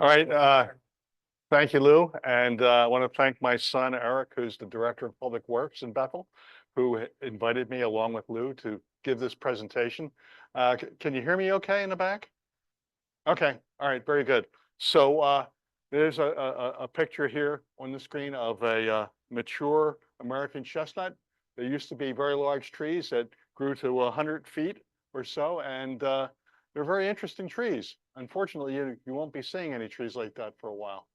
All right. Thank you, Lou. And I want to thank my son, Eric, who's the Director of Public Works in Bethel, who invited me along with Lou to give this presentation. Can you hear me okay in the back? Okay. All right. Very good. So there's a picture here on the screen of a mature American chestnut. There used to be very large trees that grew to 100 feet or so, and they're very interesting trees. Unfortunately, you won't be seeing any trees like that for a while.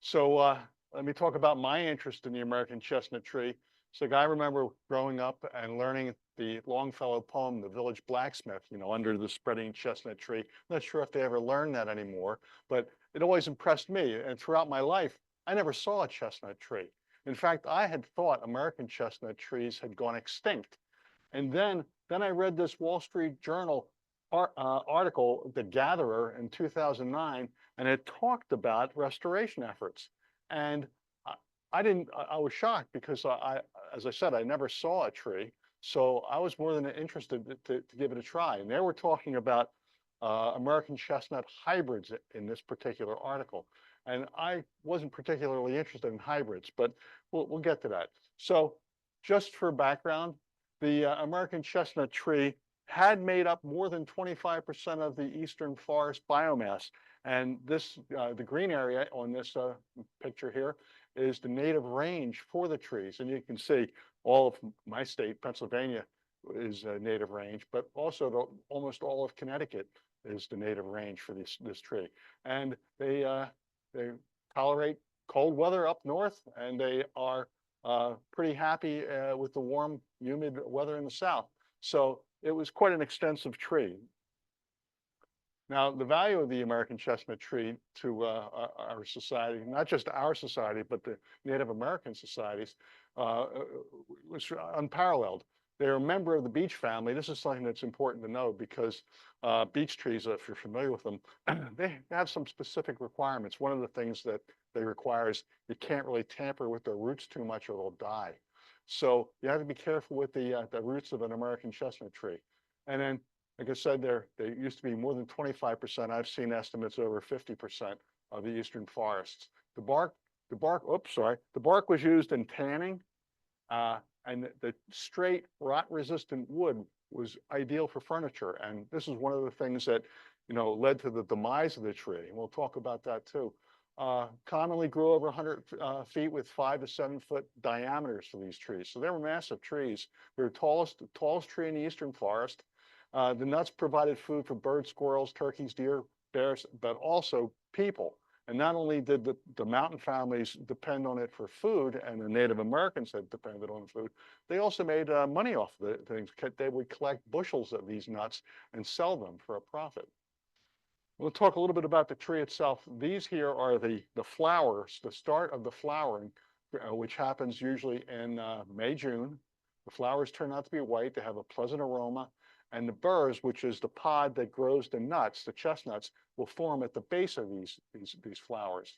So let me talk about my interest in the American chestnut tree. So I remember growing up and learning the Longfellow poem, The Village Blacksmith, under the spreading chestnut tree. I'm not sure if they ever learn that anymore, but it always impressed me. And throughout my life, I never saw a chestnut tree. In fact, I had thought American chestnut trees had gone extinct. And then I read this Wall Street Journal article, The Gatherer, in 2009, and it talked about restoration efforts. And I was shocked because as I said, I never saw a tree. So I was more than interested to give it a try. And they were talking about American chestnut hybrids in this particular article. And I wasn't particularly interested in hybrids, but we'll get to that. So just for background, the American chestnut tree had made up more than 25% of the eastern forest biomass. And this, the green area on this picture here is the native range for the trees. And you can see all of my state, Pennsylvania, is a native range, but also almost all of Connecticut is the native range for this tree. And they tolerate cold weather up north, and they are pretty happy with the warm, humid weather in the south. So it was quite an extensive tree. Now, the value of the American chestnut tree to our society, not just our society, but the Native American societies, was unparalleled. They're a member of the beech family. This is something that's important to know because beech trees, if you're familiar with them, they have some specific requirements. One of the things that they require is you can't really tamper with their roots too much or they'll die. So you have to be careful with the roots of an American chestnut tree. And then, like I said, they used to be more than 25%. I've seen estimates over 50% of the eastern forests. The bark was used in tanning, and the straight rot-resistant wood was ideal for furniture. And this is one of the things that, led to the demise of the tree. And we'll talk about that too. Commonly grew over 100 feet with 5 to 7 foot diameters for these trees. So they were massive trees. They're the tallest tree in the eastern forest. The nuts provided food for birds, squirrels, turkeys, deer, bears, but also people. And not only did the mountain families depend on it for food, and the Native Americans had depended on food, they also made money off the things. They would collect bushels of these nuts and sell them for a profit. We'll talk a little bit about the tree itself. These here are the flowers, the start of the flowering, which happens usually in May, June. The flowers turn out to be white. They have a pleasant aroma. And the burrs, which is the pod that grows the nuts, the chestnuts, will form at the base of these flowers.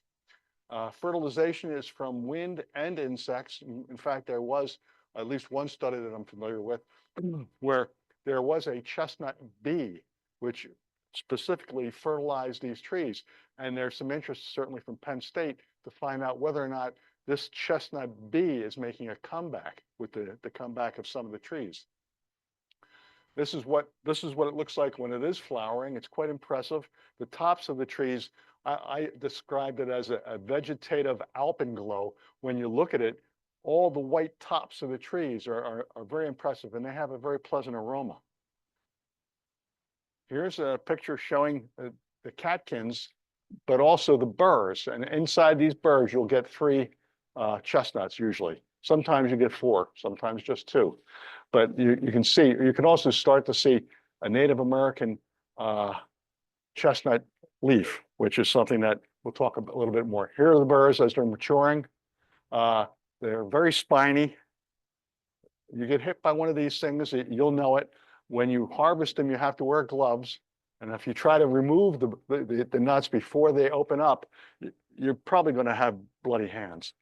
Fertilization is from wind and insects. In fact, there was at least one study that I'm familiar with where there was a chestnut bee, which specifically fertilized these trees. And there's some interest, certainly from Penn State, to find out whether or not this chestnut bee is making a comeback with the comeback of some of the trees. This is what it looks like when it is flowering. It's quite impressive. The tops of the trees, I described it as a vegetative alpenglow. When you look at it, all the white tops of the trees are very impressive, and they have a very pleasant aroma. Here's a picture showing the catkins, but also the burrs. And inside these burrs, you'll get 3 chestnuts usually. Sometimes you get 4, sometimes just 2. But you can also start to see a Native American chestnut leaf, which is something that we'll talk a little bit more. Here are the burrs as they're maturing. They're very spiny. You get hit by one of these things, you'll know it. When you harvest them, you have to wear gloves. And if you try to remove the nuts before they open up, you're probably going to have bloody hands.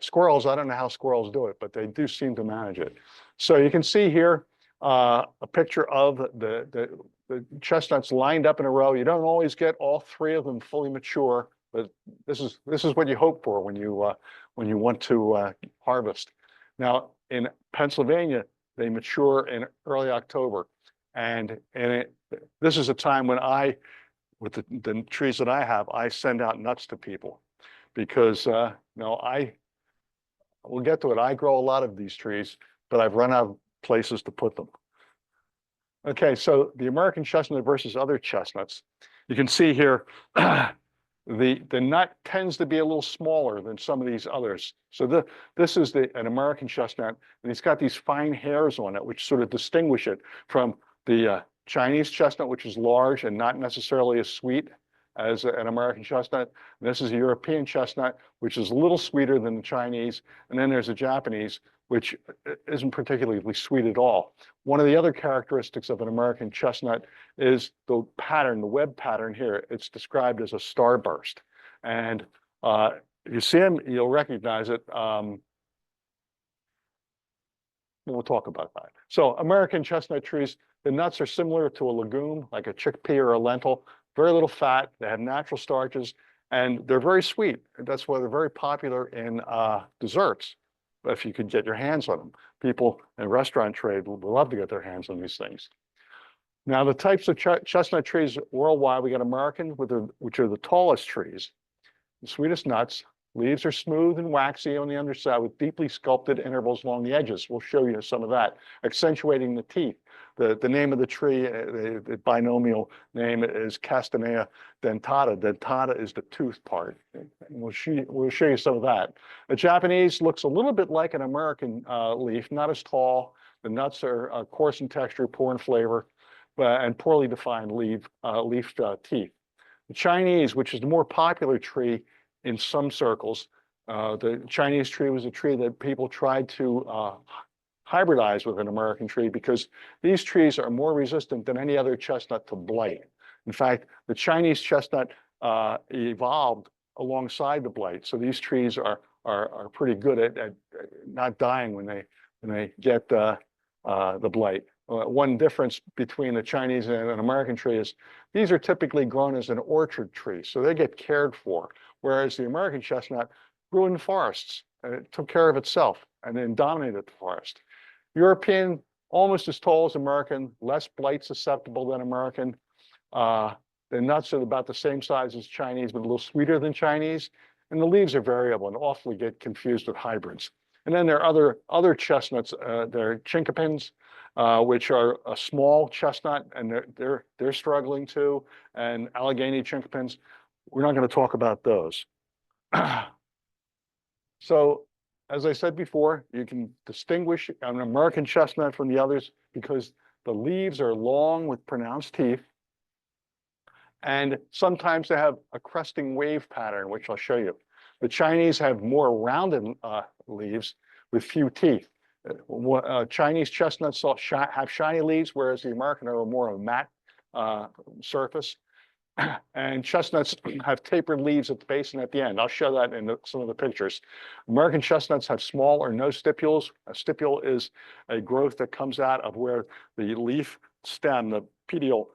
Squirrels, I don't know how squirrels do it, but they do seem to manage it. So you can see here a picture of the the chestnuts lined up in a row. You don't always get all three of them fully mature, but this is what you hope for when you want to harvest. Now in Pennsylvania, they mature in early October, and this is a time when with the trees that I have, I send out nuts to people because we'll get to it. I grow a lot of these trees, but I've run out of places to put them. Okay, so the American chestnut versus other chestnuts. You can see here, the nut tends to be a little smaller than some of these others. So this is an American chestnut, and it's got these fine hairs on it, which sort of distinguish it from the Chinese chestnut, which is large and not necessarily as sweet as an American chestnut. And this is a European chestnut, which is a little sweeter than the Chinese. And then there's a Japanese, which isn't particularly sweet at all. One of the other characteristics of an American chestnut is the pattern, the web pattern here. It's described as a starburst. And you see them, you'll recognize it. We'll talk about that. So American chestnut trees, the nuts are similar to a legume, like a chickpea or a lentil. Very little fat, they have natural starches, and they're very sweet. That's why they're very popular in desserts, if you could get your hands on them. People in restaurant trade would love to get their hands on these things. Now, the types of chestnut trees worldwide, we got American, which are the tallest trees, the sweetest nuts. Leaves are smooth and waxy on the underside with deeply sculpted intervals along the edges. We'll show you some of that, accentuating the teeth. The name of the tree, the binomial name is Castanea dentata. Dentata is the tooth part. We'll show you some of that. The Japanese looks a little bit like an American leaf, not as tall. The nuts are coarse in texture, poor in flavor, and poorly defined leaf teeth. The Chinese, which is the more popular tree in some circles, the Chinese tree was a tree that people tried to hybridize with an American tree because these trees are more resistant than any other chestnut to blight. In fact, the Chinese chestnut evolved alongside the blight. So these trees are pretty good at not dying when they get the blight. One difference between the Chinese and an American tree is these are typically grown as an orchard tree, so they get cared for, whereas the American chestnut grew in forests, and it took care of itself and then dominated the forest. European, almost as tall as American, less blight susceptible than American. The nuts are about the same size as Chinese, but a little sweeter than Chinese. And the leaves are variable and often get confused with hybrids. And then there are other chestnuts. There are chinkapins, which are a small chestnut, and they're struggling too. And Allegheny chinkapins, we're not going to talk about those. So, as I said before, you can distinguish an American chestnut from the others because the leaves are long with pronounced teeth. And sometimes they have a cresting wave pattern, which I'll show you. The Chinese have more rounded leaves with few teeth. Chinese chestnuts have shiny leaves, whereas the American are more of a matte surface. And chestnuts have tapered leaves at the base and at the end. I'll show that in some of the pictures. American chestnuts have small or no stipules. A stipule is a growth that comes out of where the leaf stem, the petiole,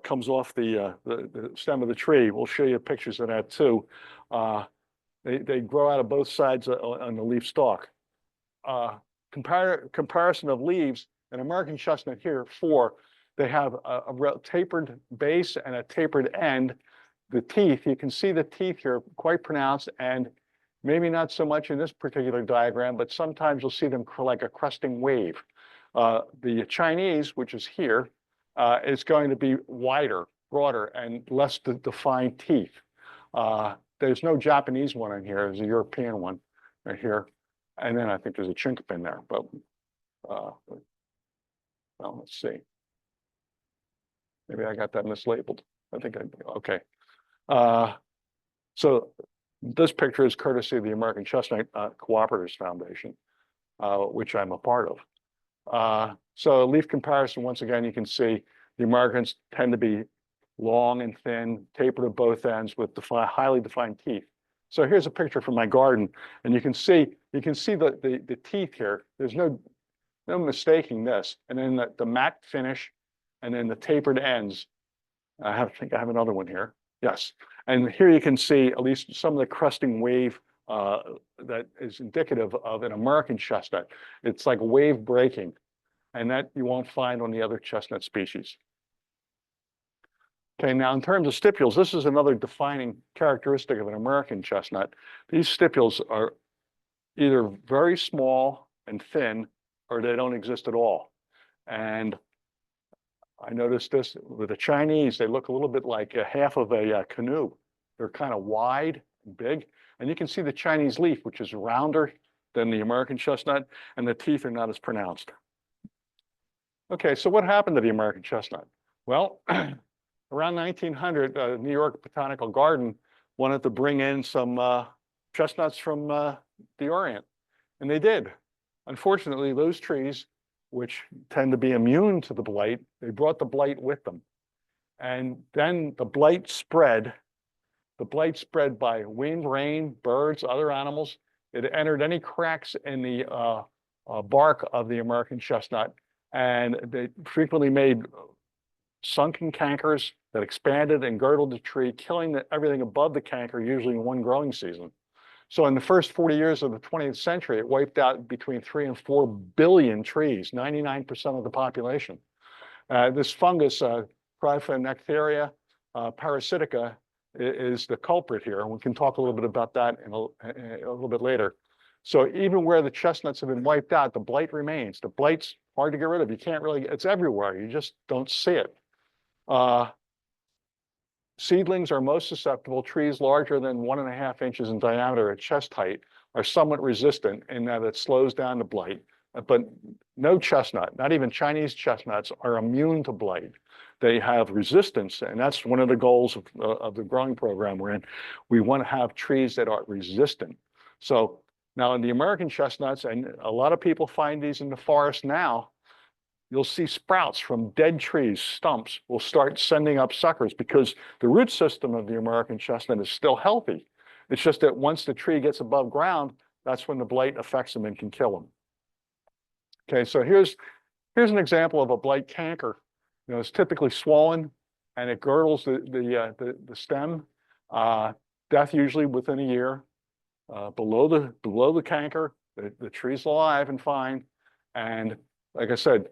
comes off the stem of the tree. We'll show you pictures of that too. They grow out of both sides on the leaf stalk. Comparison of leaves, an American chestnut here, 4. They have a tapered base and a tapered end. The teeth, you can see the teeth here quite pronounced, and maybe not so much in this particular diagram, but sometimes you'll see them like a cresting wave. The Chinese, which is here, is going to be wider, broader, and less defined teeth. There's no Japanese one in here. There's a European one right here. And then I think there's a chinkapin there, but well, let's see. Maybe I got that mislabeled. I think okay. So this picture is courtesy of the American Chestnut Cooperative Foundation, which I'm a part of. So leaf comparison, once again, you can see the Americans tend to be long and thin, tapered at both ends with highly defined teeth. So here's a picture from my garden, and you can see the teeth here. There's no mistaking this. And then the matte finish and then the tapered ends. I think I have another one here. Yes. And here you can see at least some of the crusting wave that is indicative of an American chestnut. It's like wave breaking, and that you won't find on the other chestnut species. Okay, now in terms of stipules, this is another defining characteristic of an American chestnut. These stipules are either very small and thin, or they don't exist at all. And I noticed this with the Chinese, they look a little bit like a half of a canoe. They're kind of wide and big. And you can see the Chinese leaf, which is rounder than the American chestnut, and the teeth are not as pronounced. Okay, so what happened to the American chestnut? Well, around 1900, New York Botanical Garden wanted to bring in some chestnuts from the Orient, and they did. Unfortunately, those trees, which tend to be immune to the blight, they brought the blight with them. And then the blight spread. The blight spread by wind, rain, birds, other animals. It entered any cracks in the bark of the American chestnut, and they frequently made sunken cankers that expanded and girdled the tree, killing everything above the canker, usually in one growing season. So in the first 40 years of the 20th century, it wiped out between 3 and 4 billion trees, 99% of the population. This fungus, Cryphonectaria parasitica, is the culprit here. And we can talk a little bit about that in a little bit later. So even where the chestnuts have been wiped out, the blight remains. The blight's hard to get rid of. You can't really, it's everywhere. You just don't see it. Seedlings are most susceptible. Trees larger than 1.5 inches in diameter at chest height are somewhat resistant in that it slows down the blight. But no chestnut, not even Chinese chestnuts, are immune to blight. They have resistance, and that's one of the goals of the growing program we're in. We want to have trees that are resistant. So now in the American chestnuts, and a lot of people find these in the forest now, you'll see sprouts from dead trees, stumps will start sending up suckers because the root system of the American chestnut is still healthy. It's just that once the tree gets above ground, that's when the blight affects them and can kill them. Okay, so here's an example of a blight canker. You know, it's typically swollen and it girdles the stem. Death usually within a year. Below the canker, the tree's alive and fine. And like I said,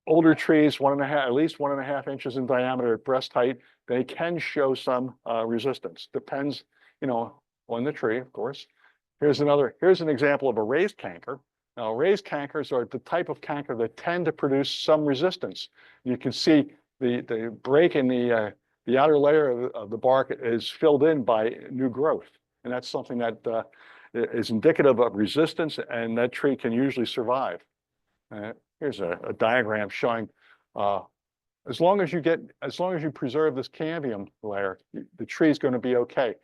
older trees, at least 1.5 inches in diameter at breast height, they can show some resistance. Depends, you know, on the tree, of course. Here's an example of a raised canker. Now, raised cankers are the type of canker that tend to produce some resistance. You can see the break in the outer layer of the bark is filled in by new growth. And that's something that is indicative of resistance, and that tree can usually survive. Here's a diagram showing as long as you preserve this cambium layer, the tree is going to be okay.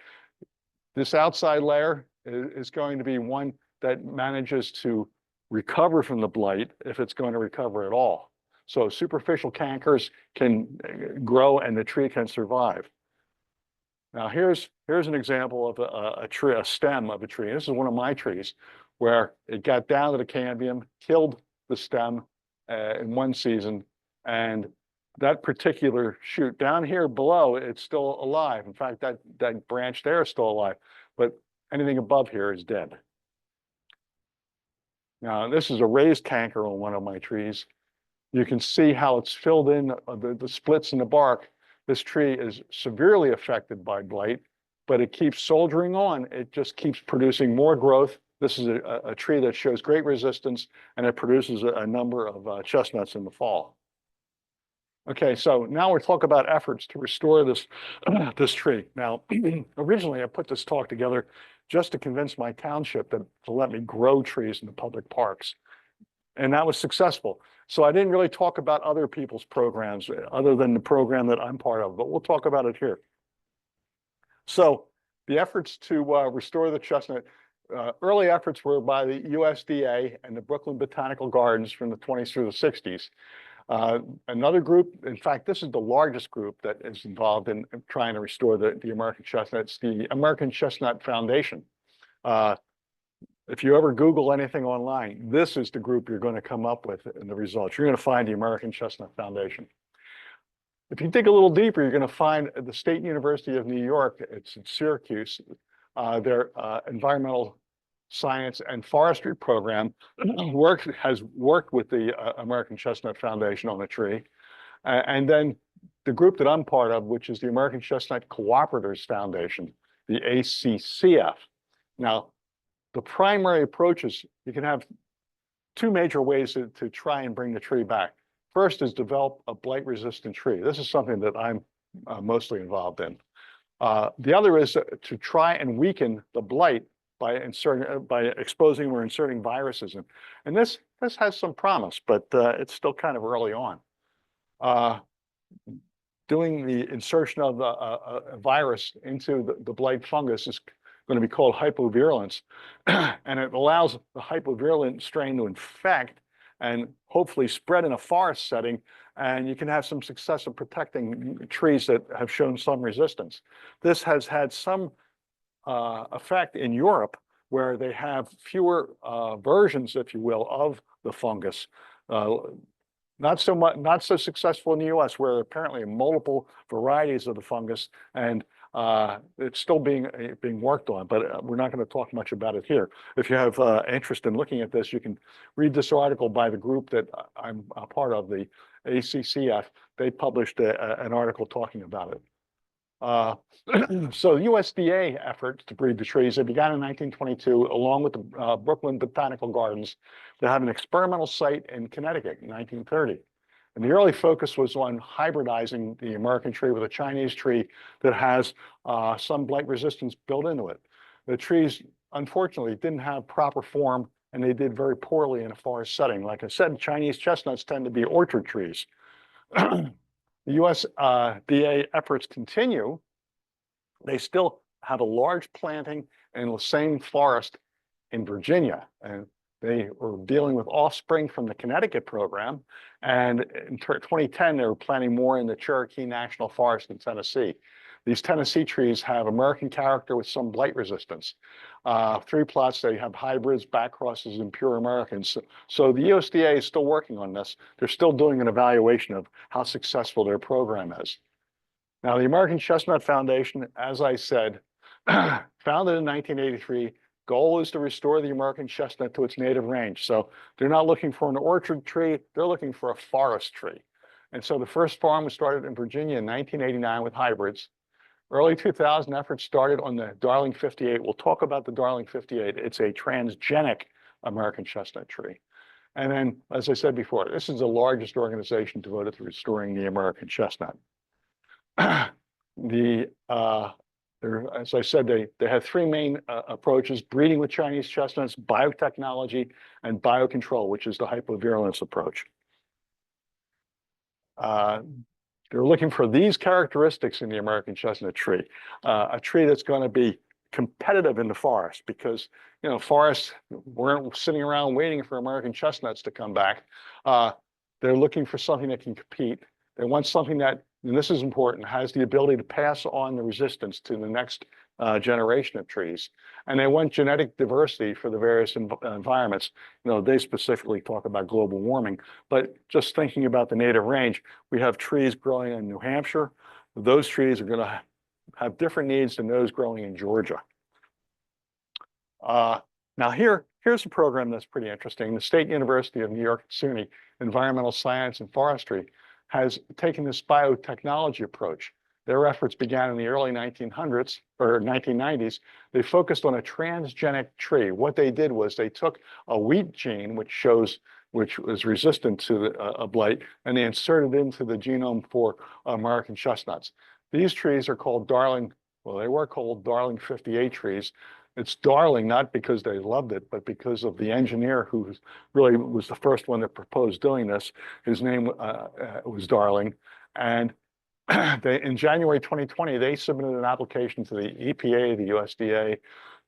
This outside layer is going to be one that manages to recover from the blight if it's going to recover at all. So superficial cankers can grow and the tree can survive. Now here's an example of a stem of a tree. This is one of my trees where it got down to the cambium, killed the stem in one season, and that particular shoot down here below, it's still alive. In fact, that branch there is still alive, but anything above here is dead. Now, this is a raised canker on one of my trees. You can see how it's filled in the splits in the bark. This tree is severely affected by blight, but it keeps soldiering on. It just keeps producing more growth. This is a tree that shows great resistance, and it produces a number of chestnuts in the fall. Okay, so now we'll talk about efforts to restore this, this tree. Now, originally I put this talk together just to convince my township to let me grow trees in the public parks. And that was successful. So I didn't really talk about other people's programs other than the program that I'm part of, but we'll talk about it here. So the efforts to restore the chestnut, early efforts were by the USDA and the Brooklyn Botanical Gardens from the 20s through the 60s. Another group, in fact, this is the largest group that is involved in trying to restore the American chestnut. It's the American Chestnut Foundation. If you ever Google anything online, this is the group you're going to come up with in the results. You're going to find the American Chestnut Foundation. If you dig a little deeper, you're going to find at the State University of New York, it's in Syracuse, their environmental science and forestry program has worked with the American Chestnut Foundation on the tree. And then the group that I'm part of, which is the American Chestnut Cooperatives Foundation, the ACCF. Now, the primary approaches, you can have two major ways to try and bring the tree back. First is develop a blight-resistant tree. This is something that I'm mostly involved in. The other is to try and weaken the blight by exposing or inserting viruses in. And this has some promise, but it's still kind of early on. Doing the insertion of a virus into the blight fungus is going to be called hypovirulence, and it allows the hypovirulent strain to infect and hopefully spread in a forest setting, and you can have some success in protecting trees that have shown some resistance. This has had some effect in Europe, where they have fewer versions, if you will, of the fungus. Not so successful in the U.S., where apparently multiple varieties of the fungus, and it's still being worked on, but we're not going to talk much about it here. If you have interest in looking at this, you can read this article by the group that I'm a part of, the ACCF. They published an article talking about it. So USDA efforts to breed the trees, they began in 1922, along with the Brooklyn Botanical Gardens, to have an experimental site in Connecticut in 1930. And the early focus was on hybridizing the American tree with a Chinese tree that has some blight resistance built into it. The trees, unfortunately, didn't have proper form, and they did very poorly in a forest setting. Like I said, Chinese chestnuts tend to be orchard trees. The USDA efforts continue. They still have a large planting in the same forest in Virginia, and they were dealing with offspring from the Connecticut program. And in 2010, they were planting more in the Cherokee National Forest in Tennessee. These Tennessee trees have American character with some blight resistance. 3 plots, they have hybrids, back crosses, and pure Americans. So the USDA is still working on this. They're still doing an evaluation of how successful their program is. Now, the American Chestnut Foundation, as I said, founded in 1983, goal is to restore the American chestnut to its native range. So they're not looking for an orchard tree, they're looking for a forest tree. And so the first farm was started in Virginia in 1989 with hybrids. Early 2000 efforts started on the Darling 58. We'll talk about the Darling 58. It's a transgenic American chestnut tree. And then, as I said before, this is the largest organization devoted to restoring the American chestnut. As I said, they have 3 main approaches: breeding with Chinese chestnuts, biotechnology, and biocontrol, which is the hypovirulence approach. They're looking for these characteristics in the American chestnut tree, a tree that's going to be competitive in the forest, because, you know, forests weren't sitting around waiting for American chestnuts to come back. They're looking for something that can compete. They want something that, and this is important, has the ability to pass on the resistance to the next generation of trees. And they want genetic diversity for the various environments. You know, they specifically talk about global warming, but just thinking about the native range, we have trees growing in New Hampshire. Those trees are going to have different needs than those growing in Georgia. Now here's a program that's pretty interesting. The State University of New York at SUNY Environmental Science and Forestry has taken this biotechnology approach. Their efforts began in the early 1900s or 1990s. They focused on a transgenic tree. What they did was they took a wheat gene, which was resistant to a blight, and they inserted it into the genome for American chestnuts. These trees are called Darling, well, they were called Darling 58 trees. It's Darling not because they loved it, but because of the engineer who really was the first one that proposed doing this. His name was Darling. And in January 2020, they submitted an application to the EPA, the USDA,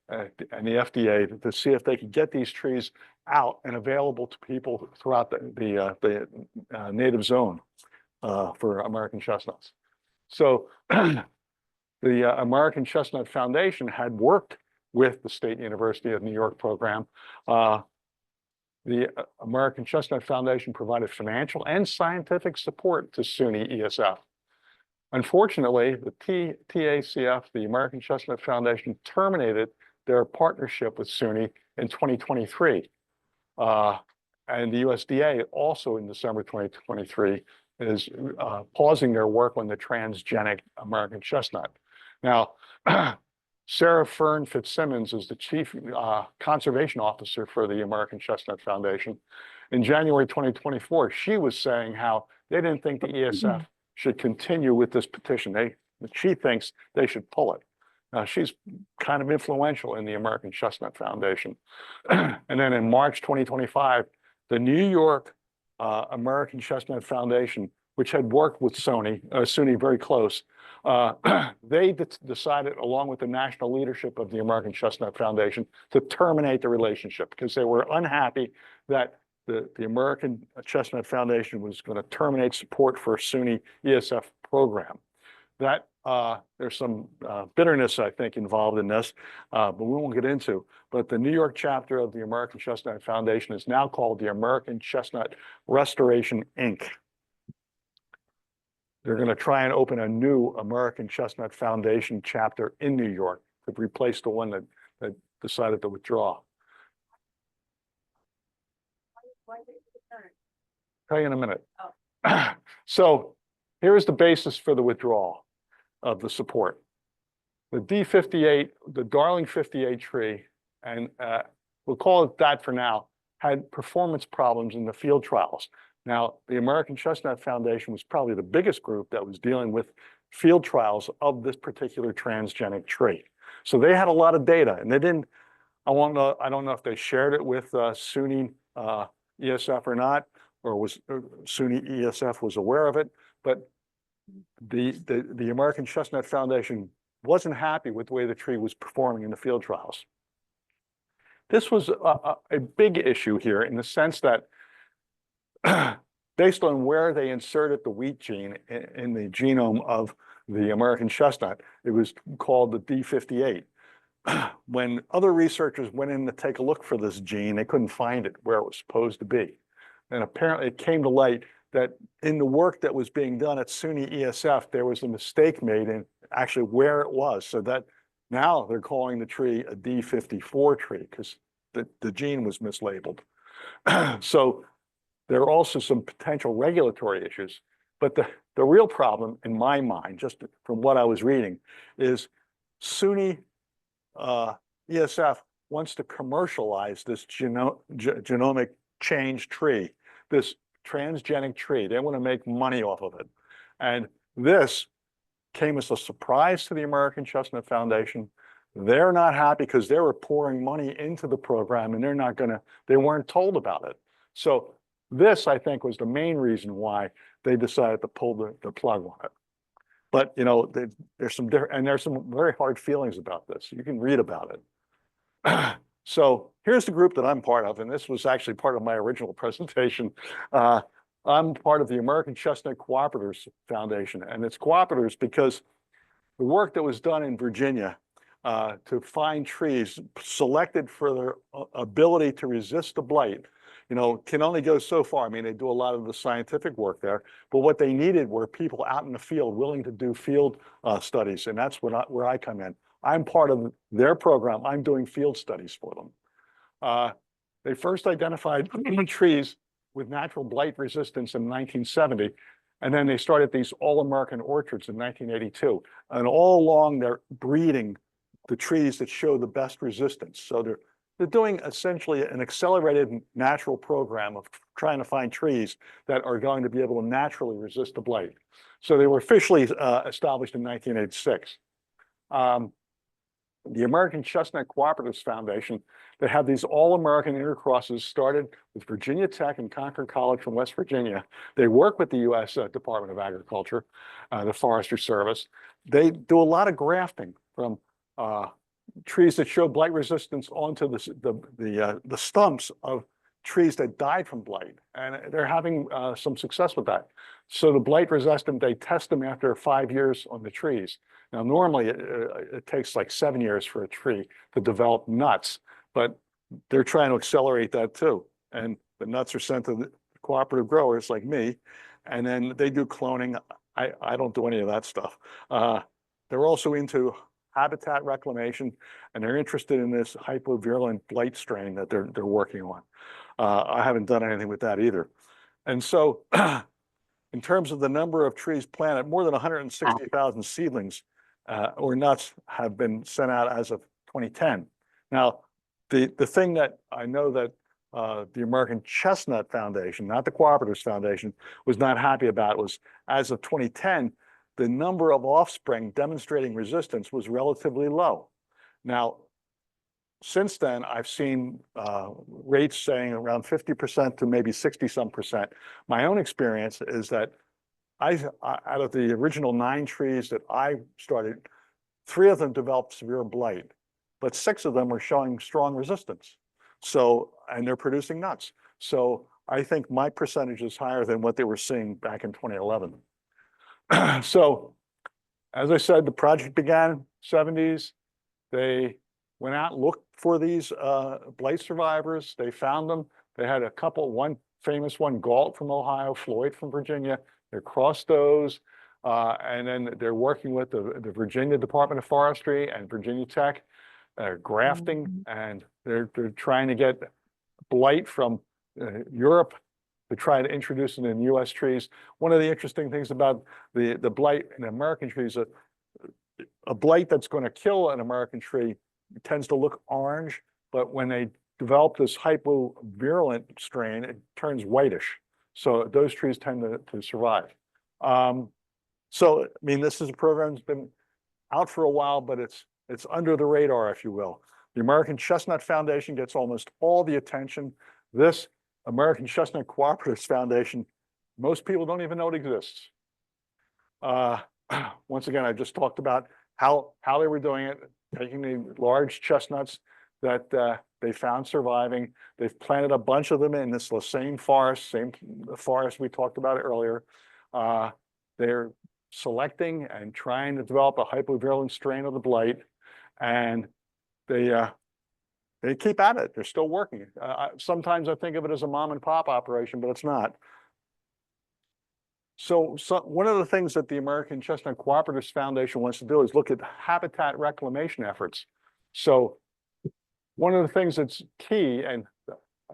and the FDA to see if they could get these trees out and available to people throughout the native zone for American chestnuts. So the American Chestnut Foundation had worked with the State University of New York program. The American Chestnut Foundation provided financial and scientific support to SUNY ESF. Unfortunately, the TACF, the American Chestnut Foundation, terminated their partnership with SUNY in 2023. And the USDA also in December 2023 is pausing their work on the transgenic American chestnut. Now, Sarah Fern Fitzsimmons is the Chief Conservation Officer for the American Chestnut Foundation. In January 2024, she was saying how they didn't think the ESF should continue with this petition. She thinks they should pull it. She's kind of influential in the American Chestnut Foundation. And then in March 2025, the New York American Chestnut Foundation, which had worked with SUNY very close, they decided, along with the national leadership of the American Chestnut Foundation, to terminate the relationship because they were unhappy that the American Chestnut Foundation was going to terminate support for a SUNY ESF program. That there's some bitterness, I think, involved in this, but we won't get into. But the New York chapter of the American Chestnut Foundation is now called the American Chestnut Restoration, Inc. They're going to try and open a new American Chestnut Foundation chapter in New York to replace the one that decided to withdraw. Tell you in a minute. Oh. So here is the basis for the withdrawal of the support. The D58, the Darling 58 tree, and we'll call it that for now, had performance problems in the field trials. Now, the American Chestnut Foundation was probably the biggest group that was dealing with field trials of this particular transgenic tree. So they had a lot of data, and they didn't, I don't know if they shared it with SUNY ESF or not, or was SUNY ESF was aware of it, but the American Chestnut Foundation wasn't happy with the way the tree was performing in the field trials. This was a big issue here in the sense that based on where they inserted the wheat gene in the genome of the American chestnut, it was called the D58. When other researchers went in to take a look for this gene, they couldn't find it where it was supposed to be. And apparently it came to light that in the work that was being done at SUNY ESF, there was a mistake made in actually where it was. So that now they're calling the tree a D54 tree because the gene was mislabeled. So there are also some potential regulatory issues. But the real problem in my mind, just from what I was reading, is SUNY ESF wants to commercialize this genomic change tree, this transgenic tree. They want to make money off of it. And this came as a surprise to the American Chestnut Foundation. They're not happy because they were pouring money into the program and they weren't told about it. So this, I think, was the main reason why they decided to pull the plug on it. But, you know, there's some very hard feelings about this. You can read about it. So here's the group that I'm part of, and this was actually part of my original presentation. I'm part of the American Chestnut Cooperatives Foundation, and it's cooperatives because the work that was done in Virginia to find trees selected for their ability to resist the blight, you know, can only go so far. I mean, they do a lot of the scientific work there, but what they needed were people out in the field willing to do field studies, and that's where I come in. I'm part of their program. I'm doing field studies for them. They first identified trees with natural blight resistance in 1970, and then they started these all-American orchards in 1982. And all along, they're breeding the trees that show the best resistance. So they're doing essentially an accelerated natural program of trying to find trees that are going to be able to naturally resist the blight. So they were officially established in 1986. The American Chestnut Cooperatives Foundation, they have these all-American intercrosses started with Virginia Tech and Concord College from West Virginia. They work with the U.S. Department of Agriculture, the Forestry Service. They do a lot of grafting from trees that show blight resistance onto the stumps of trees that died from blight. And they're having some success with that. So the blight resistant, they test them after 5 years on the trees. Now, normally it takes like 7 years for a tree to develop nuts, but they're trying to accelerate that too. And the nuts are sent to the cooperative growers like me, and then they do cloning I don't do any of that stuff. They're also into habitat reclamation, and they're interested in this hypovirulent blight strain that they're working on. I haven't done anything with that either. And so in terms of the number of trees planted, more than 160,000 seedlings or nuts have been sent out as of 2010. Now, the thing that I know that the American Chestnut Foundation, not the Cooperatives Foundation, was not happy about was as of 2010, the number of offspring demonstrating resistance was relatively low. Now, since then, I've seen rates saying around 50% to maybe 60-some%. My own experience is that out of the original 9 trees that I started, 3 of them developed severe blight, but 6 of them are showing strong resistance. So, and they're producing nuts. So I think my percentage is higher than what they were seeing back in 2011. So, as I said, the project began 70s. They went out and looked for these blight survivors. They found them. They had a couple, one famous one, Galt from Ohio, Floyd from Virginia. They crossed those, and then they're working with the Virginia Department of Forestry and Virginia Tech. They're grafting, and they're trying to get blight from Europe to try to introduce it in U.S. trees. One of the interesting things about the blight in American trees, a blight that's going to kill an American tree tends to look orange, but when they develop this hypovirulent strain, it turns whitish. So those trees tend to survive. So, I mean, this is a program that's been out for a while, but it's under the radar, if you will. The American Chestnut Foundation gets almost all the attention. This American Chestnut Cooperatives Foundation, most people don't even know it exists. Once again, I just talked about how they were doing it, taking the large chestnuts that they found surviving. They've planted a bunch of them in this same forest we talked about earlier. They're selecting and trying to develop a hypovirulent strain of the blight, and they keep at it. They're still working. Sometimes I think of it as a mom and pop operation, but it's not. So one of the things that the American Chestnut Cooperatives Foundation wants to do is look at habitat reclamation efforts. So one of the things that's key, and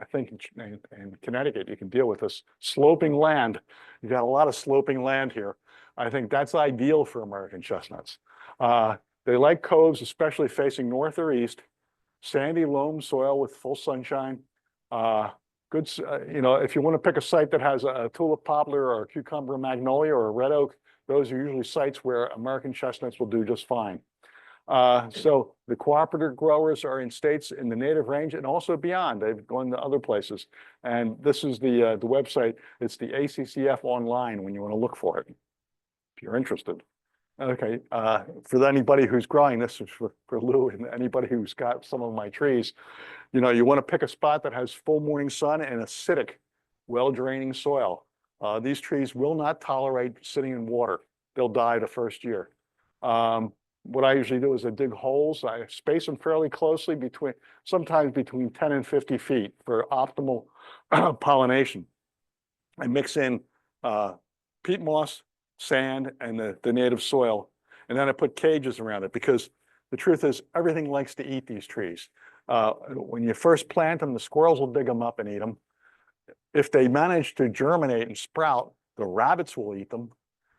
I think in Connecticut you can deal with this, sloping land. You've got a lot of sloping land here. I think that's ideal for American chestnuts. They like coves, especially facing north or east, sandy loam soil with full sunshine. Good, you know, if you want to pick a site that has a tulip poplar or a cucumber magnolia or a red oak, those are usually sites where American chestnuts will do just fine. So the cooperative growers are in states in the native range and also beyond. They've gone to other places. And this is the website. It's the ACCF online when you want to look for it, if you're interested. Okay, for anybody who's growing, this is for Lou and anybody who's got some of my trees. You know, you want to pick a spot that has full morning sun and acidic, well-draining soil. These trees will not tolerate sitting in water. They'll die the first year. What I usually do is I dig holes. I space them fairly closely sometimes between 10 and 50 feet for optimal pollination. I mix in peat moss, sand, and the native soil. And then I put cages around it because the truth is everything likes to eat these trees. When you first plant them, the squirrels will dig them up and eat them. If they manage to germinate and sprout, the rabbits will eat them.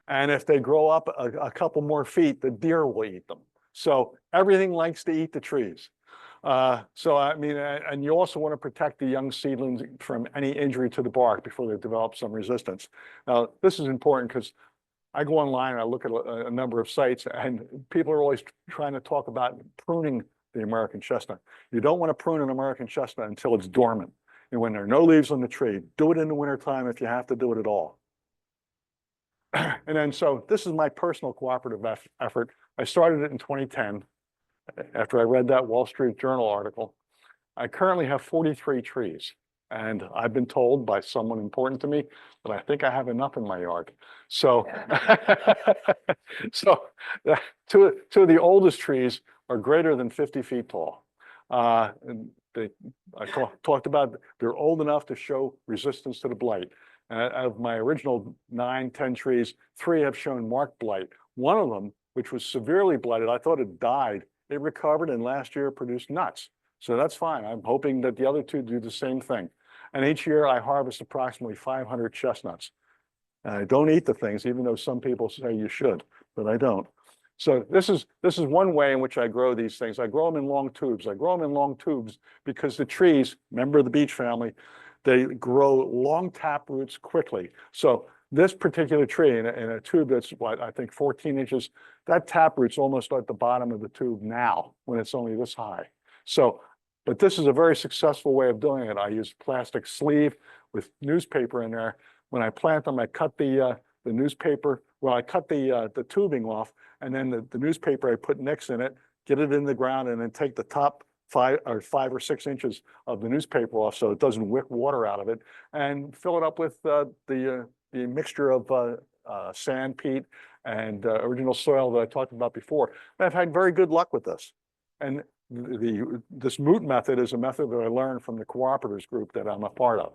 And if they grow up a couple more feet, the deer will eat them. So everything likes to eat the trees. So I mean, and you also want to protect the young seedlings from any injury to the bark before they develop some resistance. Now, this is important because I go online and I look at a number of sites, and people are always trying to talk about pruning the American chestnut. You don't want to prune an American chestnut until it's dormant. And when there are no leaves on the tree, do it in the wintertime if you have to do it at all. And then, so this is my personal cooperative effort. I started it in 2010 after I read that Wall Street Journal article. I currently have 43 trees. And I've been told by someone important to me that I think I have enough in my yard. So, two of the oldest trees are greater than 50 feet tall. And I talked about they're old enough to show resistance to the blight. Out of my original 9, 10 trees, 3 have shown marked blight. One of them, which was severely blighted, I thought it died. It recovered and last year produced nuts. So that's fine. I'm hoping that the other 2 do the same thing. And each year I harvest approximately 500 chestnuts. I don't eat the things, even though some people say you should, but I don't. So this is one way in which I grow these things. I grow them in long tubes. I grow them in long tubes because the trees, member of the beech family, they grow long tap roots quickly. So this particular tree in a tube that's what I think 14 inches, that tap root's almost at the bottom of the tube now when it's only this high. So, but this is a very successful way of doing it. I use plastic sleeve with newspaper in there. When I plant them, I cut the newspaper. Well, I cut the tubing off, and then the newspaper I put nicks in it, get it in the ground, and then take the top 5 or 6 inches of the newspaper off so it doesn't wick water out of it, and fill it up with the mixture of sand, peat, and original soil that I talked about before. And I've had very good luck with this. And this moot method is a method that I learned from the cooperatives group that I'm a part of.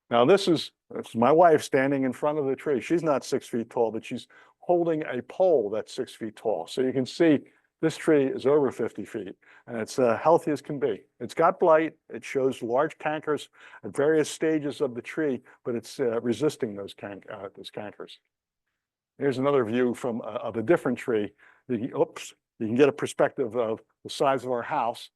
Now this is my wife standing in front of the tree. She's not 6 feet tall, but she's holding a pole that's 6 feet tall. So you can see this tree is over 50 feet and it's healthy as can be. It's got blight. It shows large cankers at various stages of the tree, but it's resisting those cankers. Here's another view from of a different tree. Oops, you can get a perspective of the size of our house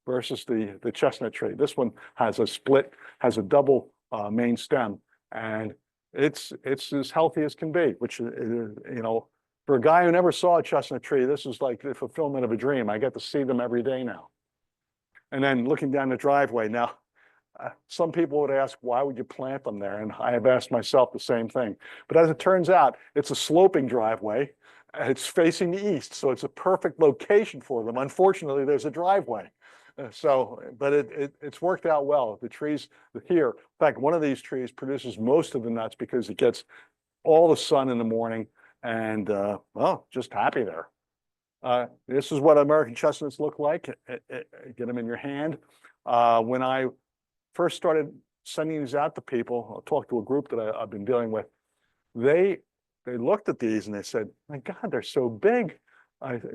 versus the chestnut tree. This one has a split, has a double main stem, and it's as healthy as can be, which, you know, for a guy who never saw a chestnut tree, this is like the fulfillment of a dream. I get to see them every day now. And then looking down the driveway now, some people would ask, why would you plant them there? And I have asked myself the same thing. But as it turns out, it's a sloping driveway. It's facing the east, so it's a perfect location for them. Unfortunately, there's a driveway. But it's worked out well. The trees here, in fact, one of these trees produces most of the nuts because it gets all the sun in the morning and, well, just happy there. This is what American chestnuts look like. Get them in your hand. When I first started sending these out to people, I'll talk to a group that I've been dealing with, they looked at these and they said, my God, they're so big.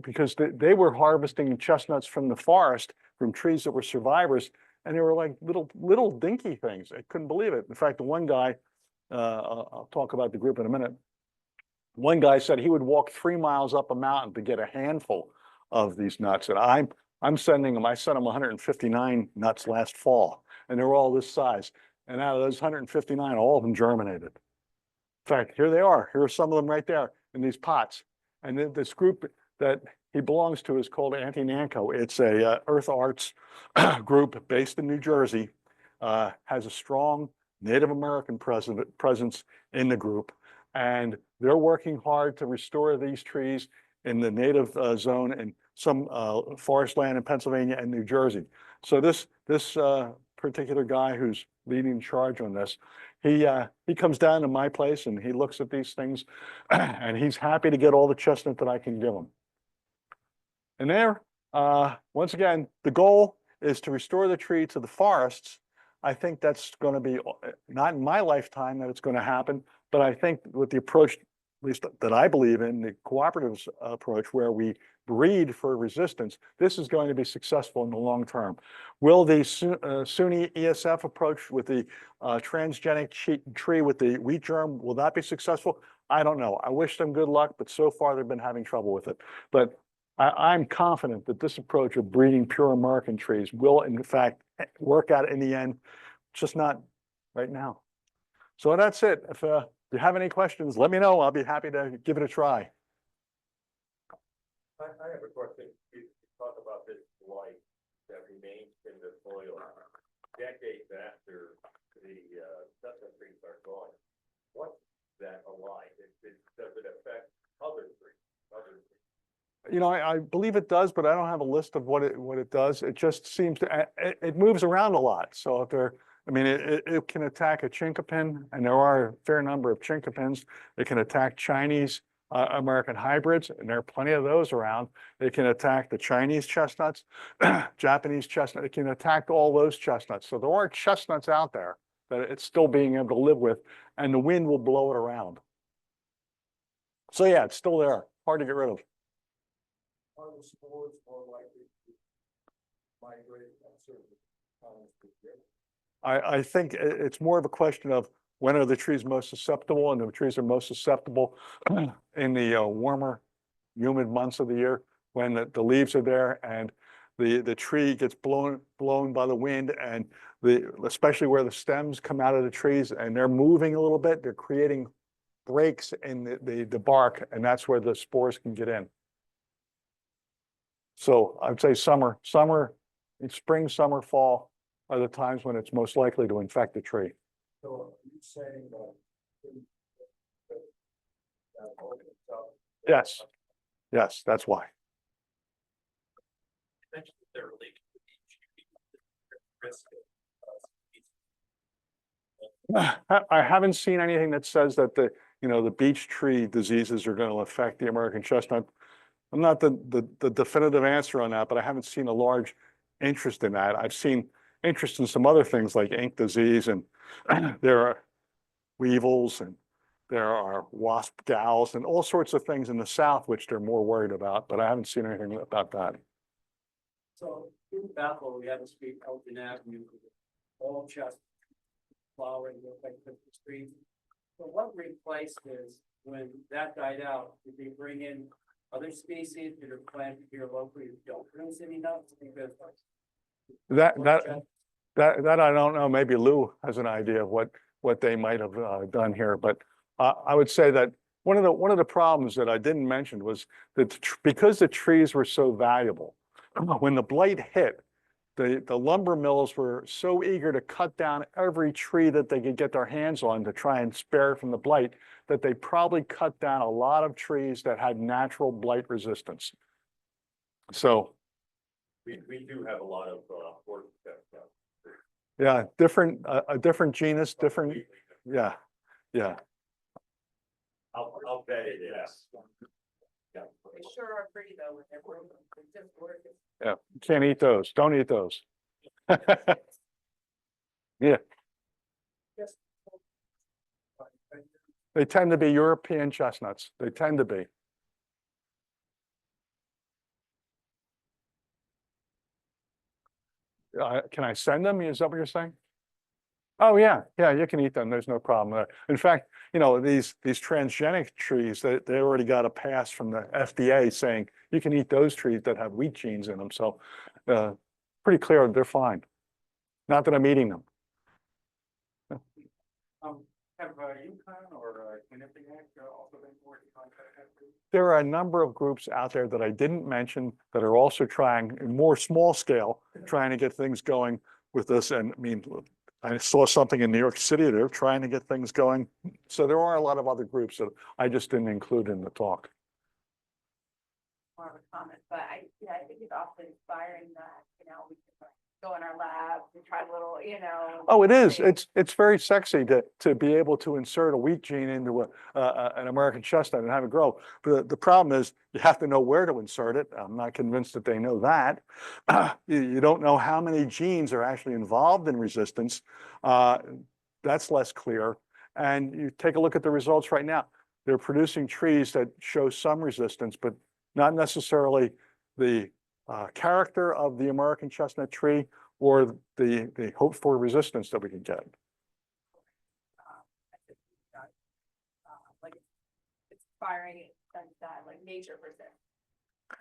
Because they were harvesting chestnuts from the forest, from trees that were survivors, and they were like little dinky things. I couldn't believe it. In fact, the one guy, I'll talk about the group in a minute. One guy said he would walk 3 miles up a mountain to get a handful of these nuts. And I'm sending them, I sent them 159 nuts last fall, and they were all this size. And out of those 159, all of them germinated. In fact, here they are. Here are some of them right there in these pots. And then this group that he belongs to is called Anti-Nanco. It's a earth arts group based in New Jersey, has a strong Native American presence in the group. And they're working hard to restore these trees in the native zone and some forest land in Pennsylvania and New Jersey. So this particular guy who's leading charge on this, he comes down to my place and he looks at these things and he's happy to get all the chestnut that I can give him. And there, once again, the goal is to restore the tree to the forests. I think that's going to be not in my lifetime that it's going to happen, but I think with the approach, at least that I believe in, the cooperatives approach where we breed for resistance, this is going to be successful in the long term. Will the SUNY ESF approach with the transgenic tree with the wheat germ, will that be successful? I don't know. I wish them good luck, but so far they've been having trouble with it. But I'm confident that this approach of breeding pure American trees will in fact work out in the end, just not right now. So that's it. If you have any questions, let me know. I'll be happy to give it a try. I have a question. You talk about this blight that remains in the soil decades after the chestnut trees are gone. What's that alive? Does it affect other trees? You know, I believe it does, but I don't have a list of what it does. It just seems to, it moves around a lot. So if there, I mean, it can attack a chinkapin, and there are a fair number of chinkapins. It can attack Chinese American hybrids, and there are plenty of those around. It can attack the Chinese chestnuts, Japanese chestnut. It can attack all those chestnuts. So there are chestnuts out there that it's still being able to live with, and the wind will blow it around. So yeah, it's still there, hard to get rid of. Are the spores more likely to migrate I think it's more of a question of when are the trees most susceptible, and the trees are most susceptible in the warmer, humid months of the year when the leaves are there and the tree gets blown by the wind, and especially where the stems come out of the trees and they're moving a little bit, they're creating breaks in the bark, and that's where the spores can get in. So I'd say summer, spring, summer, fall are the times when it's most likely to infect the tree. So are you saying that Yes, yes, that's why. they're related to the risk I haven't seen anything that says that the beech tree diseases are going to affect the American chestnut. I'm not the definitive answer on that, but I haven't seen a large interest in that. I've seen interest in some other things like ink disease, and there are weevils, and there are wasp gals, and all sorts of things in the South which they're more worried about, but I haven't seen anything about that. So in Bethel, we have a street, Elgin Avenue, all just flowering, look like Christmas trees. So what replaced this when that died out? Did they bring in other species that are planted here locally that don't produce any nuts? Because That I don't know. Maybe Lou has an idea of what they might have done here, but I would say that one of the problems that I didn't mention was that because the trees were so valuable, when the blight hit, the lumber mills were so eager to cut down every tree that they could get their hands on to try and spare from the blight that they probably cut down a lot of trees that had natural blight resistance. So we do have a lot of work that yeah, a different genus, different, yeah. I'll bet it is. they sure are pretty though when they're growing. They're just gorgeous. Yeah, you can't eat those. Don't eat those. Yeah, Just they tend to be European chestnuts. They tend to be. Can I send them? Is that what you're saying? Oh, yeah, you can eat them. There's no problem. In fact, these transgenic trees, they already got a pass from the FDA saying you can eat those trees that have wheat genes in them. So pretty clear they're fine. Not that I'm eating them. have UConn or Contemplation also been working on that? There are a number of groups out there that I didn't mention that are also trying, more small scale, trying to get things going with this. And I mean, I saw something in New York City, they're trying to get things going. So there are a lot of other groups that I just didn't include in the talk. More of a comment, but I think it's often inspiring that, we can like go in our labs and try little, Oh, it is. things. It's very sexy to be able to insert a wheat gene into an American chestnut and have it grow. But the problem is you have to know where to insert it. I'm not convinced that they know that. You don't know how many genes are actually involved in resistance. That's less clear. And you take a look at the results right now. They're producing trees that show some resistance, but not necessarily the character of the American chestnut tree or the hope for resistance that we can get. Like it's inspiring in the sense that like nature presents.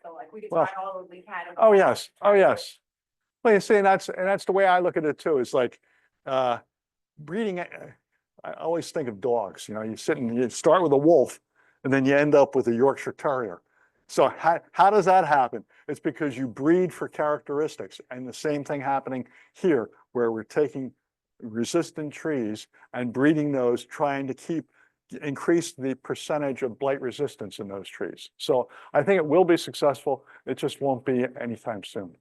So like we can Well, try all we can. Oh, yes. Oh, yes. Well, you see, and that's the way I look at it too. It's like breeding. I always think of dogs. You sit and you start with a wolf, and then you end up with a Yorkshire Terrier. So how does that happen? It's because you breed for characteristics, and the same thing happening here, where we're taking resistant trees and breeding those, trying to increase the percentage of blight resistance in those trees. So I think it will be successful. It just won't be anytime soon.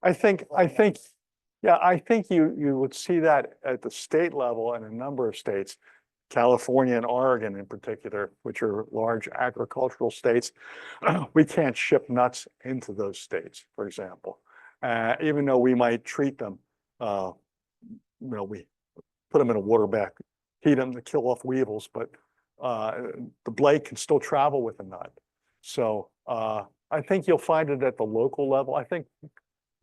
I think, yeah, I think you would see that at the state level in a number of states, California and Oregon in particular, which are large agricultural states. We can't ship nuts into those states, for example, even though we might treat them. We put them in a water bath, heat them to kill off weevils, but the blight can still travel with the nut. So I think you'll find it at the local level. I think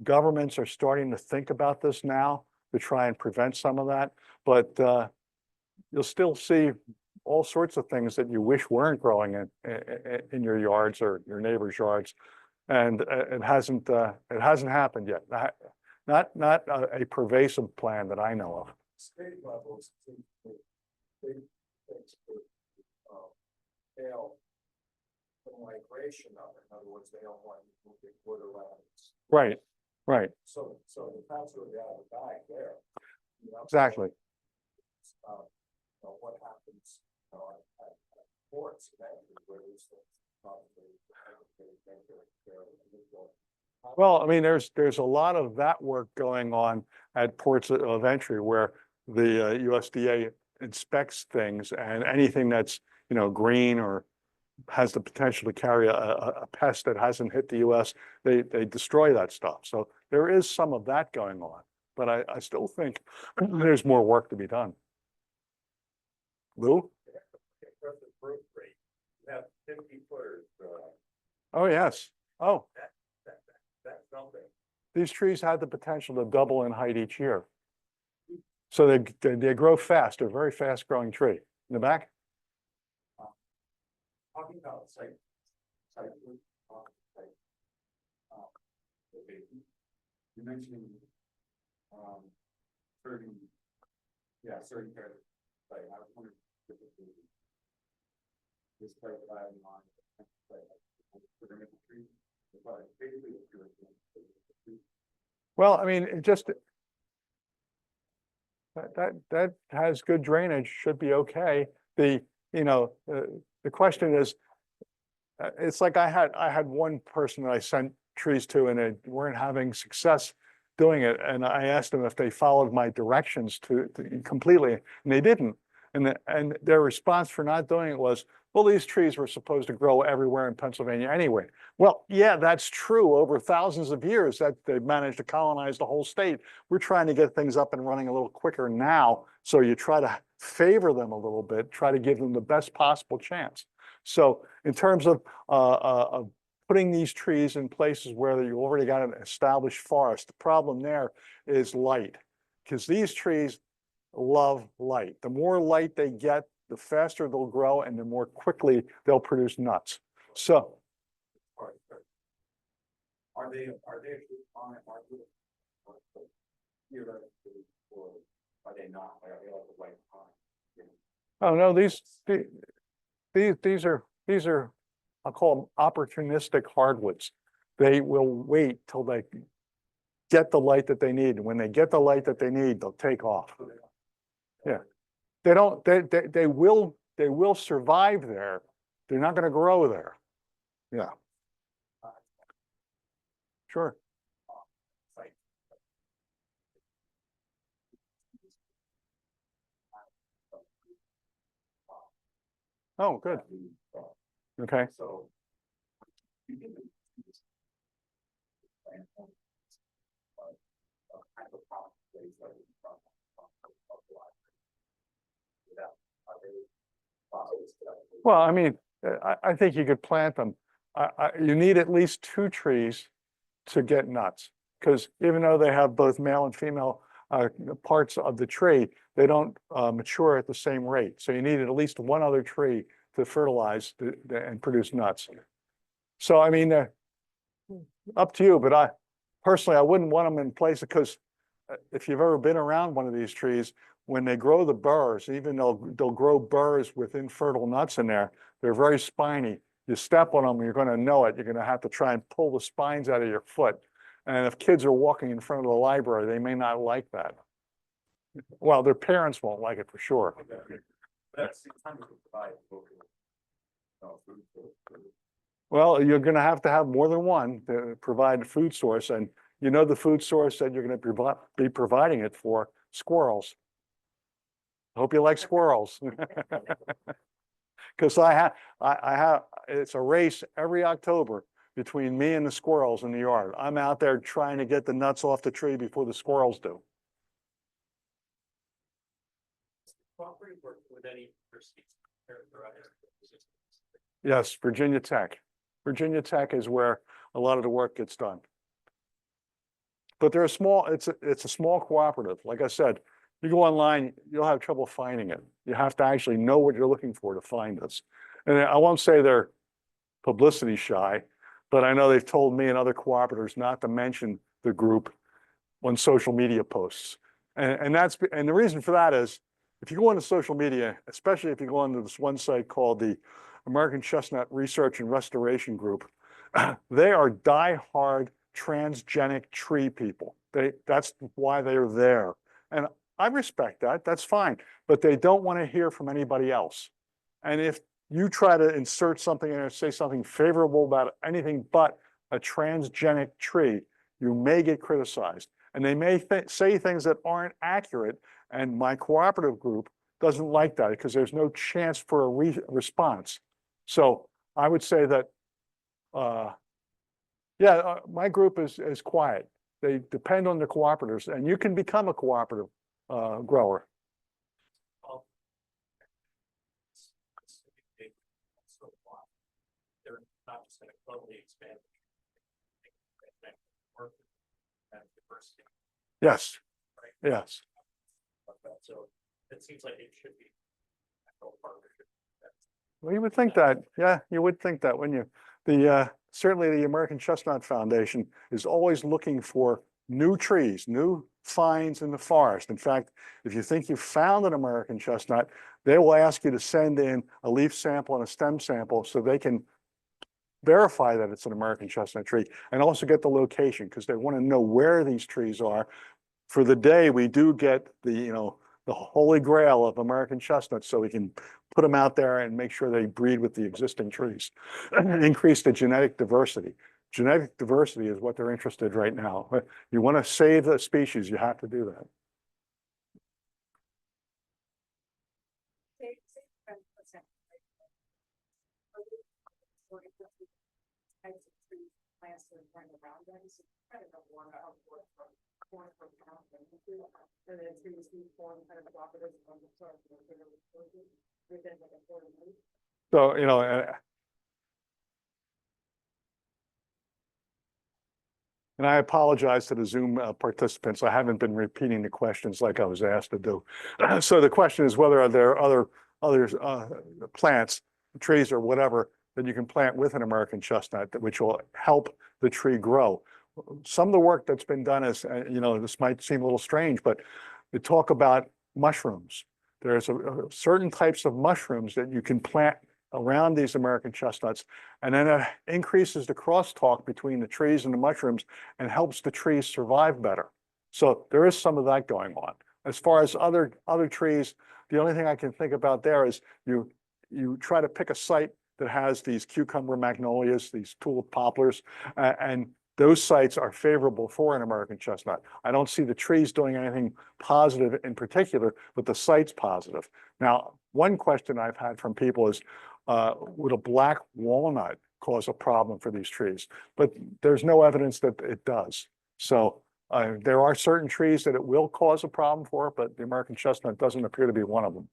governments are starting to think about this now to try and prevent some of that, but you'll still see all sorts of things that you wish weren't growing in your yards or your neighbor's yards, and it hasn't happened yet. Not a pervasive plan that I know of. State levels, big things for, fail the migration of it. In other words, they don't want to move the wood around. Right, right, So the cat's really out of the bag there. exactly. What happens, at ports, where these things probably. Well, I mean, there's a lot of that work going on at ports of entry where the USDA inspects things, and anything that's, green or has the potential to carry a pest that hasn't hit the US, they destroy that stuff. So there is some of that going on, but I still think there's more work to be done. Lou? Impressive growth rate. You have 50 footers, Oh, yes. Oh, that's something. these trees had the potential to double in height each year. So they grow fast. They're a very fast growing tree. In the back? Talking about site. You mentioned, certain kind of, like, I was wondering if it was this type of item on, basically, Well, I mean, it just that has good drainage, should be okay. The question is, it's like I had one person that I sent trees to, and they weren't having success doing it, and I asked them if they followed my directions to completely, and they didn't. And their response for not doing it was, well, these trees were supposed to grow everywhere in Pennsylvania anyway. Well, yeah, that's true. Over thousands of years that they've managed to colonize the whole state. We're trying to get things up and running a little quicker now. So you try to favor them a little bit, try to give them the best possible chance. So in terms of putting these trees in places where you already got an established forest, the problem there is light, because these trees love light. The more light they get, the faster they'll grow, and the more quickly they'll produce nuts. So, are they on it? Or are they not? Are they like the white pine? oh no, these are I'll call them opportunistic hardwoods. They will wait till they get the light that they need, and when they get the light that they need, they'll take off. Yeah. They will survive there. They're not going to grow there. Yeah. Sure. Oh, good. Okay. So. Well, I mean, I think you could plant them. You need at least 2 trees to get nuts, because even though they have both male and female parts of the tree, they don't mature at the same rate. So you need at least one other tree to fertilize and produce nuts. So, I mean, up to you, but I wouldn't want them in place, because if you've ever been around one of these trees, when they grow the burrs, even though they'll grow burrs with infertile nuts in there, they're very spiny. You step on them, you're going to know it. You're going to have to try and pull the spines out of your foot. And if kids are walking in front of the library, they may not like that. Well, their parents won't like it for sure. That's time to provide food. Well, you're gonna have to have more than one to provide a food source, and you know the food source that you're gonna be providing it for, squirrels. Hope you like squirrels. Because I have, it's a race every October between me and the squirrels in the yard. I'm out there trying to get the nuts off the tree before the squirrels do. Cooperative work with any universities characterized resistance. Yes, Virginia Tech. Virginia Tech is where a lot of the work gets done. But they're a small, it's a small cooperative. Like I said, you go online, you'll have trouble finding it. You have to actually know what you're looking for to find this. And I won't say they're publicity shy, but I know they've told me and other cooperatives not to mention the group on social media posts. And the reason for that is if you go into social media, especially if you go onto this one site called the American Chestnut Research and Restoration Group, they are diehard transgenic tree people. That's why they're there. And I respect that, that's fine, but they don't want to hear from anybody else. And if you try to insert something in or say something favorable about anything but a transgenic tree, you may get criticized. And they may say things that aren't accurate. And my cooperative group doesn't like that because there's no chance for a response. So I would say that, my group is quiet. They depend on the cooperatives, and you can become a cooperative grower. They're not just going to totally expand. Diversity. Yes, yes. So it seems like it should be a partnership. Well, you would think that, yeah, you would think that, wouldn't you? Certainly the American Chestnut Foundation is always looking for new trees, new finds in the forest. In fact, if you think you've found an American chestnut, they will ask you to send in a leaf sample and a stem sample so they can verify that it's an American chestnut tree and also get the location because they want to know where these trees are. For the day, we do get the holy grail of American chestnuts so we can put them out there and make sure they breed with the existing trees and increase the genetic diversity. Genetic diversity is what they're interested in right now. You want to save the species, you have to do that. So, and I apologize to the Zoom participants. I haven't been repeating the questions like I was asked to do. So the question is whether there are other plants, trees or whatever that you can plant with an American chestnut which will help the tree grow. Some of the work that's been done is, this might seem a little strange, but they talk about mushrooms. There's certain types of mushrooms that you can plant around these American chestnuts, and then it increases the crosstalk between the trees and the mushrooms and helps the trees survive better. So there is some of that going on. As far as other trees, the only thing I can think about there is you try to pick a site that has these cucumber magnolias, these tulip poplars, and those sites are favorable for an American chestnut. I don't see the trees doing anything positive in particular, but the site's positive. Now, one question I've had from people is, would a black walnut cause a problem for these trees? But there's no evidence that it does. So there are certain trees that it will cause a problem for, but the American chestnut doesn't appear to be one of them.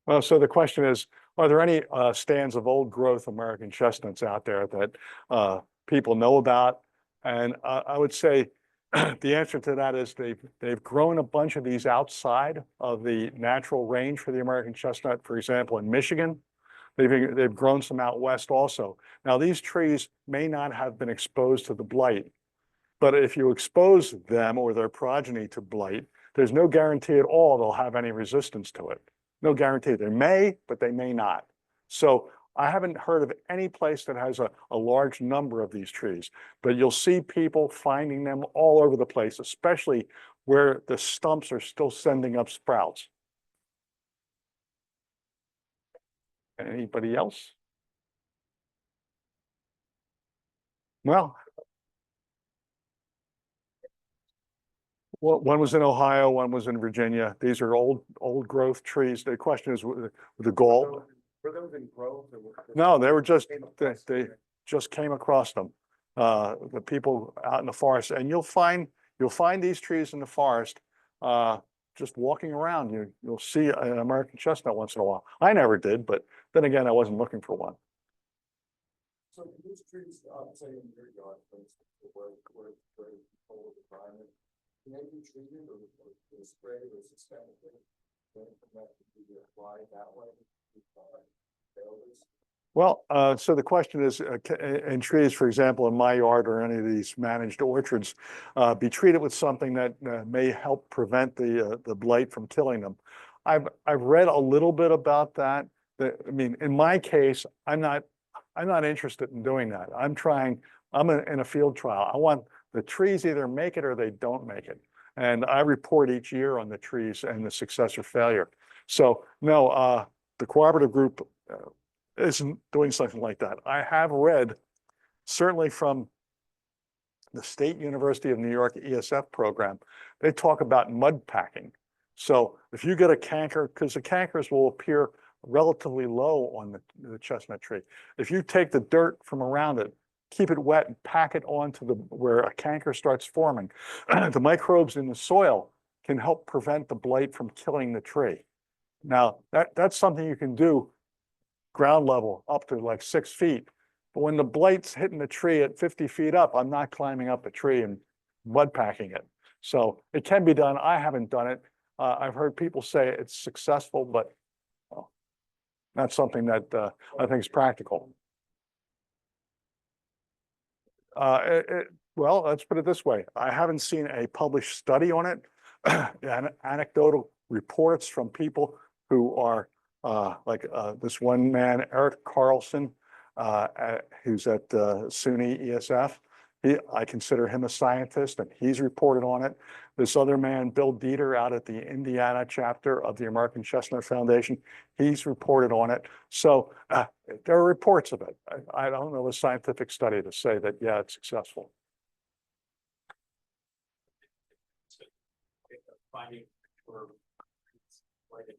Well, so the question is, are there any stands of old growth American chestnuts out there that people know about? And I would say the answer to that is they've grown a bunch of these outside of the natural range for the American chestnut. For example, in Michigan, they've grown some out west also. Now, these trees may not have been exposed to the blight, but if you expose them or their progeny to blight, there's no guarantee at all they'll have any resistance to it. No guarantee. They may, but they may not. So I haven't heard of any place that has a large number of these trees, but you'll see people finding them all over the place, especially where the stumps are still sending up sprouts. Anybody else? Well, one was in Ohio, one was in Virginia. These are old growth trees. The question is with the goal. Were those in growth or? No, they were just, Came across they them? just came across them. The people out in the forest, and you'll find these trees in the forest, just walking around. You'll see an American chestnut once in a while. I never did, but then again, I wasn't looking for one. So these trees, say in your yard, for instance, where cold environment, can they be treated or sprayed or systemically? Then that could be applied that way. Well, so the question is, in trees, for example, in my yard or any of these managed orchards, be treated with something that may help prevent the blight from killing them. I've read a little bit about that. I mean, in my case, I'm not interested in doing that. I'm in a field trial. I want the trees either make it or they don't make it. And I report each year on the trees and the success or failure. So no, the cooperative group isn't doing something like that. I have read, certainly from the State University of New York ESF program, they talk about mud packing. So if you get a canker, because the cankers will appear relatively low on the chestnut tree. If you take the dirt from around it, keep it wet and pack it onto where a canker starts forming, the microbes in the soil can help prevent the blight from killing the tree. Now, that's something you can do ground level up to like 6 feet. But when the blight's hitting the tree at 50 feet up, I'm not climbing up the tree and mud packing it. So it can be done. I haven't done it. I've heard people say it's successful, but not something that I think is practical. Well, let's put it this way. I haven't seen a published study on it. Anecdotal reports from people who are like this one man, Eric Carlson, who's at SUNY ESF. I consider him a scientist, and he's reported on it. This other man, Bill Dieter, out at the Indiana chapter of the American Chestnut Foundation, he's reported on it. So there are reports of it. I don't know a scientific study to say that, yeah, it's successful. Finding for like if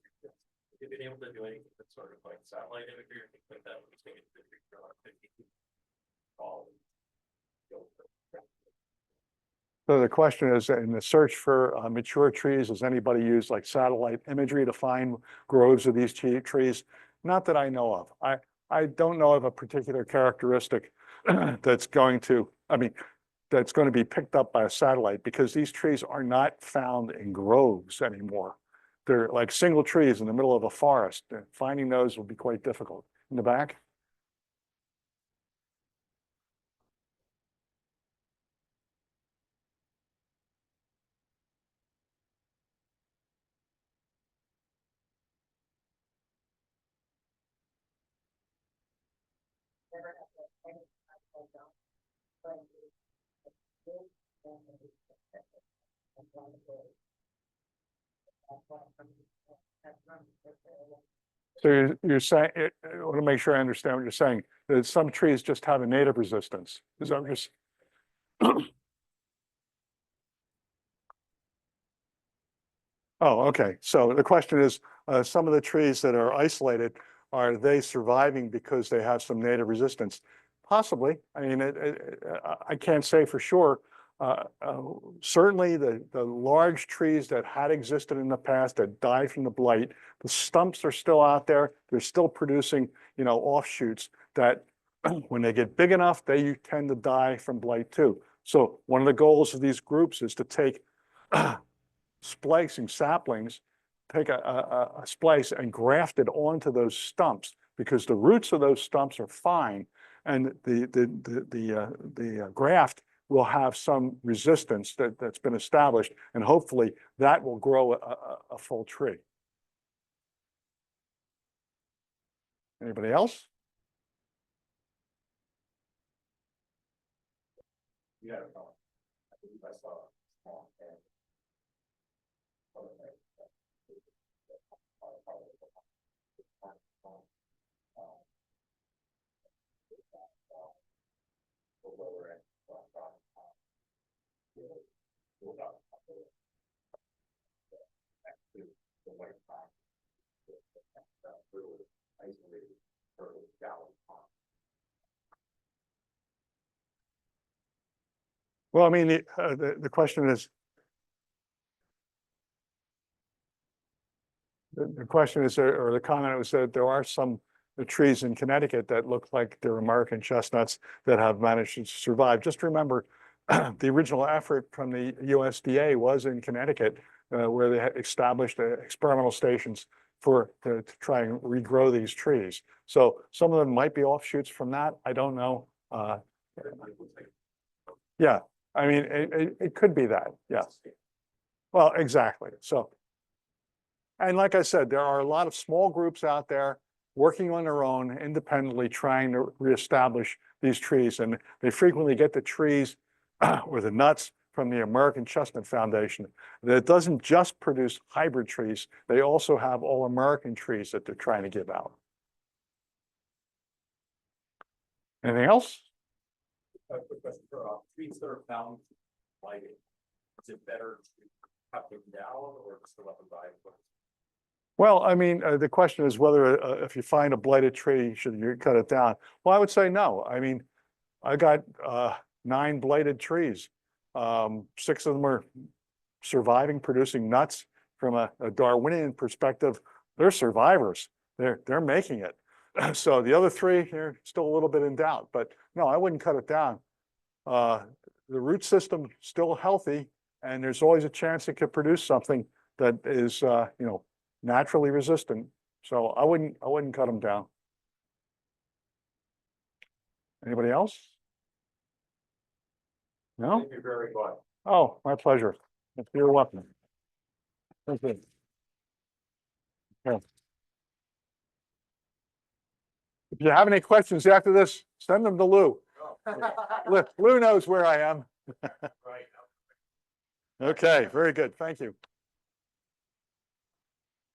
you've been able to do anything that's sort of like satellite imagery or things like that, we take it to the picture on 50 feet tall. So the question is, in the search for mature trees, has anybody used like satellite imagery to find groves of these trees? Not that I know of. I don't know of a particular characteristic that's going to, that's going to be picked up by a satellite, because these trees are not found in groves anymore. They're like single trees in the middle of a forest. Finding those will be quite difficult. In the back? So you're saying, I want to make sure I understand what you're saying, that some trees just have a native resistance. Is that what you're saying? Oh, okay. So the question is, some of the trees that are isolated, are they surviving because they have some native resistance? Possibly. I mean, I can't say for sure. Certainly the large trees that had existed in the past that died from the blight, the stumps are still out there. They're still producing, offshoots that when they get big enough, they tend to die from blight too. So one of the goals of these groups is to take splicing saplings, take a splice and graft it onto those stumps, because the roots of those stumps are fine, and the graft will have some resistance that's been established, and hopefully that will grow a full tree. Anybody else? You had a comment. I believe I saw a small hand. The lower end. The white pine. Isolated for gallon pond. Well, I mean, the question is, the question is, or the comment was that there are some trees in Connecticut that look like they're American chestnuts that have managed to survive. Just remember, the original effort from the USDA was in Connecticut, where they had established experimental stations to try and regrow these trees. So some of them might be offshoots from that. I don't know. Yeah, I mean, it could be that. Yeah. Well, exactly. So, and like I said, there are a lot of small groups out there working on their own, independently trying to reestablish these trees. And they frequently get the trees or the nuts from the American Chestnut Foundation. That doesn't just produce hybrid trees. They also have all American trees that they're trying to give out. Anything else? A quick question for trees that are found blighted. Is it better to cut them down or just to let them die? Well, I mean, the question is whether if you find a blighted tree, should you cut it down? Well, I would say no. I mean, I got 9 blighted trees. 6 of them are surviving, producing nuts. From a Darwinian perspective, they're survivors. They're making it. So the other 3, they're still a little bit in doubt. But no, I wouldn't cut it down. The root system still healthy, and there's always a chance it could produce something that is, naturally resistant. So I wouldn't cut them down. Anybody else? No? Thank you very much. Oh, my pleasure. You're welcome. Thank you. Okay. If you have any questions after this, send them to Lou. Lou knows where I am. Right. Okay, very good. Thank you.